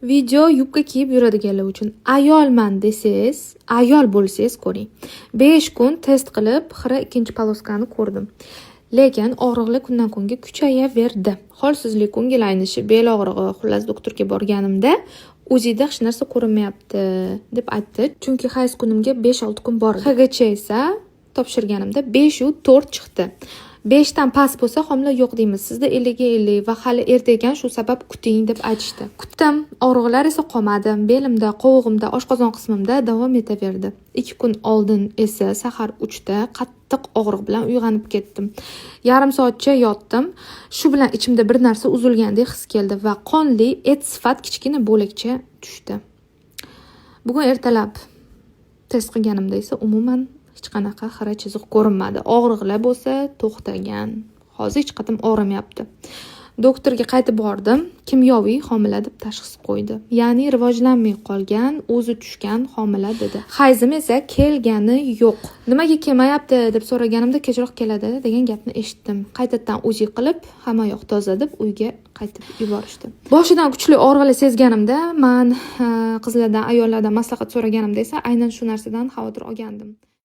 Video yubka kiyib yuradiganlar uchun ayolman desangiz, ayol bo'lsangiz ko'ring. 5 kun test qilib, xira ikkinchi poloskani ko'rdim. Lekin og'riqlar kundan kunga kuchayaverdi. Holsizlik, ko'ngil aynishi, bel og'rig'i, xullas doktorga borganimda o'zida hech narsa ko'rinmayapti deb aytdi. Chunki hayz kunimga 5-6 kun bor. Hagacha esa topshirganimda 5 u 4 chiqdi. 5 dan past bo'lsa homila yo'q deymiz. Sizda 50 ga 50 va hali erta ekan, shu sabab kuting deb aytishdi. Kutdim. Og'riqlar esa qolmadi. Belimda, qovog'imda, oshqozon qismimda davom etaverdi. 2 kun oldin esa sahar 3 da qattiq og'riq bilan uyg'onib ketdim. Yarim soatcha yotdim. Shu bilan ichimda bir narsa uzilgandek his keldi va qonli et sifat kichkina bo'lakcha tushdi. Bugun ertalab test qilganimda esa umuman hech qanaqa xira chiziq ko'rinmadi. Og'riqlar bo'lsa to'xtagan. Hozir hech qatim og'rimayapti. Doktorga qaytib bordim. Kimyoviy homila deb tashxis qo'ydi. Ya'ni rivojlanmay qolgan, o'zi tushgan homila dedi. Hayzim esa kelgani yo'q. Nimaga kelmayapti deb so'raganimda kechroq keladi degan gapni eshitdim. Qaytadan uzi qilib, hamma yoq toza deb uyga qaytib yuborishdi. Boshidan kuchli og'riqlar sezganimda, men qizlardan, ayollardan maslahat so'raganimda esa aynan shu narsadan xavotir olgandim.